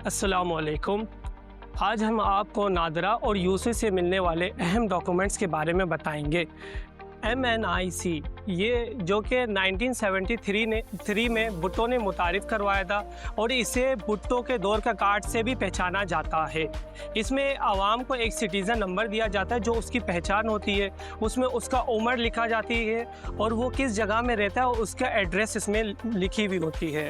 अस्सलामुअलैकुम। आज हम आपको नादरा और यूसी से मिलने वाले अहम डॉक्यूमेंट्स के बारे में बताएंगे। MNIC ये जो कि 1973 में भुट्टो ने मुतारिफ़ करवाया था और इसे भुट्टो के दौर का कार्ड से भी पहचाना जाता है। इसमें आवाम को एक सिटीज़न नंबर दिया जाता है जो उसकी पहचान होती है, उसमें उसका उम्र लिखा जाती है और वो किस जगह में रहता है और उसका एड्रेस इसमें लिखी हुई होती है।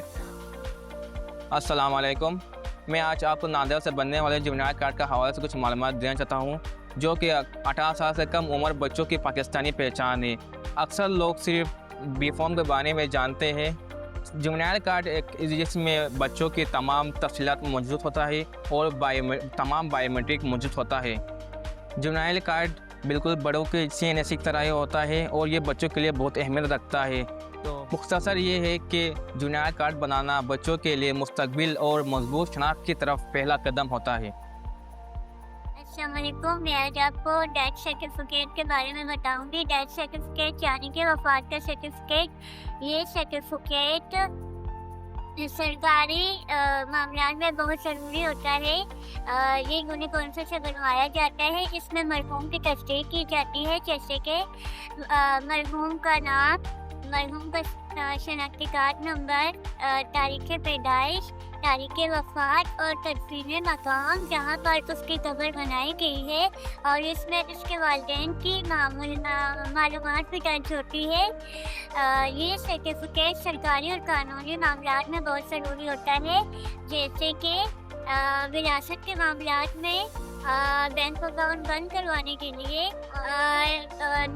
अस्सलाम वालेकुम। मैं आज आपको नादरा से बनने वाले जुवेनाइल कार्ड का हवाले से कुछ मालूमात देना चाहता हूँ, जो कि 18 साल से कम उम्र बच्चों की पाकिस्तानी पहचान है। अक्सर लोग सिर्फ बी फॉर्म के बारे में जानते हैं। जुवेनाइल कार्ड जिसमें बच्चों की तमाम तफसीलात मौजूद होता है और तमाम बायोमेट्रिक मौजूद होता है। जुवेनाइल कार्ड बिल्कुल बड़ों के CNSE की तरह ही होता है और ये बच्चों के लिए बहुत अहमियत रखता है। तो मुख्तसर ये है कि जुवेनाइल कार्ड बनाना बच्चों के लिए मुस्तकबिल और मजबूत शनाख्त की तरफ पहला कदम होता है। अस्सलाम वालेकुम। मैं आज आपको डेथ सर्टिफिकेट के बारे में बताऊंगी। डेथ सर्टिफिकेट यानी कि वफात का सर्टिफिकेट। ये सर्टिफिकेट सरकारी मामलात में बहुत ज़रूरी होता है। ये यूनिक कौंसिल से बनवाया जाता है। इसमें मरहूम की तस्दीक की जाती है, जैसे कि मरहूम का नाम, मरहूम का शनाख्ती कार्ड नंबर, तारीख़ पैदाइश, तारीख़ वफ़ात और तदफीन मकाम जहाँ पर उसकी कब्र बनाई गई है, और इसमें उसके वालिदैन की मालूमात भी दर्ज होती है। ये सर्टिफिकेट सरकारी और कानूनी मामलात में बहुत ज़रूरी होता है, जैसे कि विरासत के मामलात में, बैंक अकाउंट बंद करवाने के लिए, और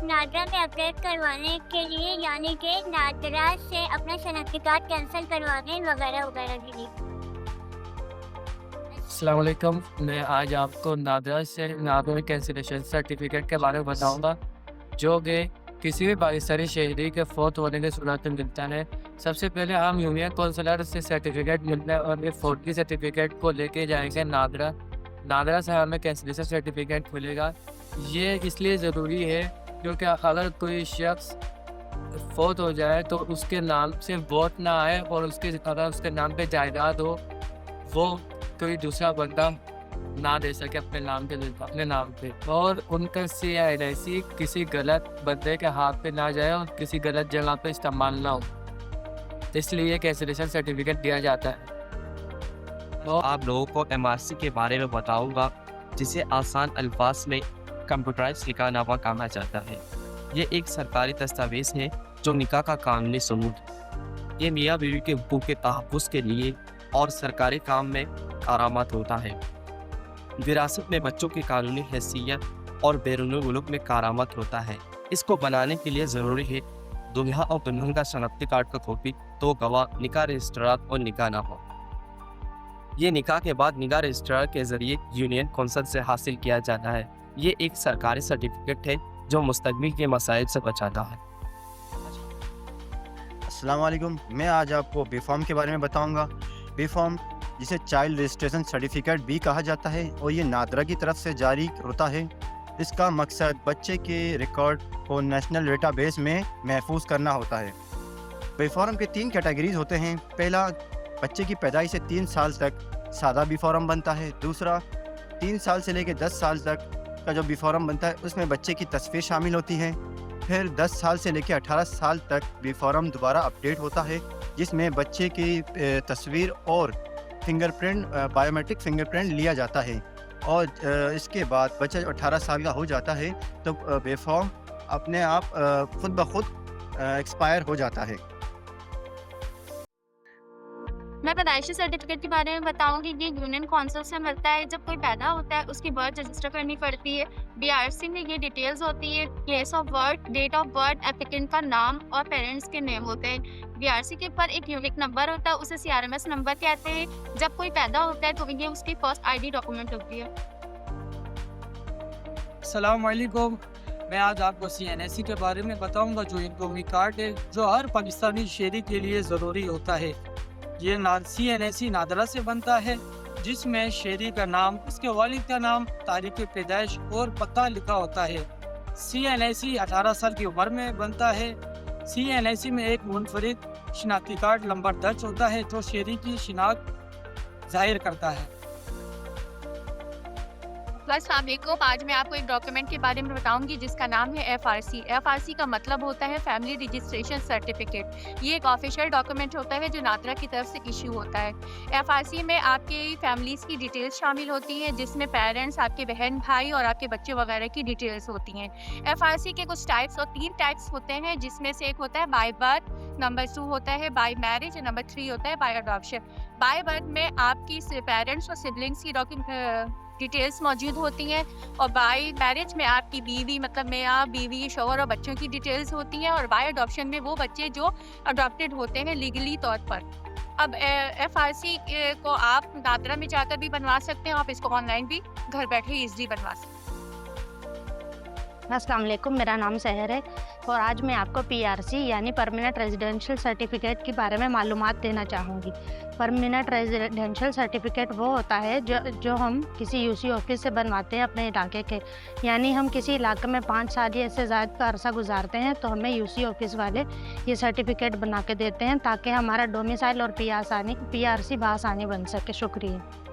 नादरा में अपडेट करवाने के लिए, यानी कि नादरा से अपना शनाख्ती कार्ड कैंसिल करवाने वगैरह वगैरह के लिए। अस्सलाम वालेकुम। मैं आज आपको नादरा कैंसिलेशन सर्टिफिकेट के बारे में बताऊंगा, जो कि किसी भी पाकिस्तानी शहरी के फौत होने की सूरत में मिलता है। सबसे पहले हम यूनियन कौंसलर से सर्टिफिकेट मिलता है और ये फौत सर्टिफिकेट को लेके जाएंगे नादरा से हमें कैंसिलेशन सर्टिफिकेट मिलेगा। ये इसलिए ज़रूरी है क्योंकि अगर कोई शख्स फौत हो जाए तो उसके नाम से वोट ना आए और अगर उसके नाम पे जायदाद हो, वो कोई दूसरा बंदा ना दे सके अपने नाम पे, और उनका CNSE किसी गलत बंदे के हाथ पे ना जाए और किसी गलत जगह पे इस्तेमाल ना हो, इसलिए कैंसिलेशन सर्टिफिकेट दिया जाता है। आप लोगों को MRC के बारे में बताऊंगा, जिसे आसान अल्फाज में कंप्यूटराइज निकाहनामा कहा जाता है। ये एक सरकारी दस्तावेज है जो निकाह का कानूनी सबूत है। ये मियाँ बीवी के हुकूक के तहफ़्फ़ुज़ के लिए और सरकारी काम में कारआमद होता है। विरासत में बच्चों की कानूनी हैसियत और बैरूनी मुल्क में कारआमद होता है। इसको बनाने के लिए ज़रूरी है दुल्हा और दुल्हन का शनाख्ती कार्ड का कॉपी, 2 गवाह, निकाह रजिस्ट्रार और निकाहनामा। ये निकाह के बाद निकाह रजिस्ट्रार के ज़रिए यूनियन कौंसिल से हासिल किया जाता है। ये एक सरकारी सर्टिफिकेट है जो मुस्तकबिल के मसाइल से बचाता है। अस्सलाम वालेकुम। मैं आज आपको बी फॉर्म के बारे में बताऊंगा। बी फॉर्म, जिसे चाइल्ड रजिस्ट्रेशन सर्टिफिकेट भी कहा जाता है, और ये नादरा की तरफ से जारी होता है। इसका मकसद बच्चे के रिकॉर्ड को नेशनल डेटाबेस में महफूज करना होता है। बी फॉर्म के 3 कैटेगरीज होते हैं। पहला, बच्चे की पैदाइश से 3 साल तक सादा बी फॉर्म बनता है। दूसरा, 3 साल से लेकर 10 साल तक का जो बी फॉर्म बनता है उसमें बच्चे की तस्वीर शामिल होती है। फिर 10 साल से लेकर 18 साल तक बी फॉर्म दोबारा अपडेट होता है, जिसमें बच्चे की तस्वीर और फिंगरप्रिंट, बायोमेट्रिक फिंगरप्रिंट लिया जाता है। और इसके बाद बच्चा जब 18 साल का हो जाता है तो बी फॉर्म अपने आप खुद ब खुद एक्सपायर हो जाता है। मैं पैदाइशी सर्टिफिकेट के बारे में बताऊंगी। ये यूनियन कौंसिल से मिलता है। जब कोई पैदा होता है उसकी बर्थ रजिस्टर करनी पड़ती है। BRC में ये डिटेल्स होती है, place of birth, date of birth, applicant का नाम और पेरेंट्स के नेम होते हैं। BRC के ऊपर एक यूनिक नंबर होता है, उसे CRMS नंबर कहते हैं। जब कोई पैदा होता है तो ये उसकी फर्स्ट ID डॉक्यूमेंट होती है। अस्सलाम वालेकुम। मैं आज आपको CNSE के बारे में बताऊंगा, जो एक कौमी कार्ड है जो हर पाकिस्तानी शहरी के लिए ज़रूरी होता है। ये CNSE नादरा से बनता है, जिसमें शहरी का नाम, उसके वालिद का नाम, तारीख़ पैदाइश और पता लिखा होता है। CNSE 18 साल की उम्र में बनता है। CNSE में एक मुनफरिद शनाख्ती कार्ड नंबर दर्ज होता है जो शहरी की शिनाख्त जाहिर करता है। अस्सलाम वालेकुम। आज मैं आपको एक डॉक्यूमेंट के बारे में बताऊंगी जिसका नाम है एफआरसी। एफआरसी का मतलब होता है फैमिली रजिस्ट्रेशन सर्टिफिकेट। ये एक ऑफिशियल डॉक्यूमेंट होता है जो नादरा की तरफ से इशू होता है। एफआरसी में आपकी फैमिलीज़ की डिटेल्स शामिल होती हैं, जिसमें पेरेंट्स, आपके बहन भाई और आपके बच्चे वगैरह की डिटेल्स होती हैं। एफआरसी के कुछ टाइप्स और 3 टाइप्स होते हैं, जिसमें से एक होता है बाय बर्थ, नंबर 2 होता है बाय मैरिज और नंबर 3 होता है बाय अडॉप्शन। बाय बर्थ में आपकी पेरेंट्स और सिबलिंग्स की डिटेल्स मौजूद होती हैं, और बाय मैरिज में आपकी बीवी मतलब मियाँ बीवी शौहर और बच्चों की डिटेल्स होती हैं, और बाय अडॉप्शन में वो बच्चे जो अडॉप्टेड होते हैं लीगली तौर पर। अब एफआरसी को आप नादरा में जाकर भी बनवा सकते हैं, आप इसको ऑनलाइन भी घर बैठे ईजिली बनवा सकते हैं। अस्सलाम वालेकुम, मेरा नाम सहर है और आज मैं आपको पीआरसी यानी परमानेंट रेजिडेंशियल सर्टिफिकेट के बारे में मालूमात देना चाहूँगी। परमानेंट रेजिडेंशियल सर्टिफिकेट वो होता है जो हम किसी यूसी ऑफिस से बनवाते हैं अपने इलाके के, यानी हम किसी इलाके में 5 साल या इससे ज़्यादा का अरसा गुजारते हैं तो हमें यूसी ऑफिस वाले ये सर्टिफिकेट बना के देते हैं ताकि हमारा डोमिसाइल और पीआरसी बआसानी बन सके। शुक्रिया।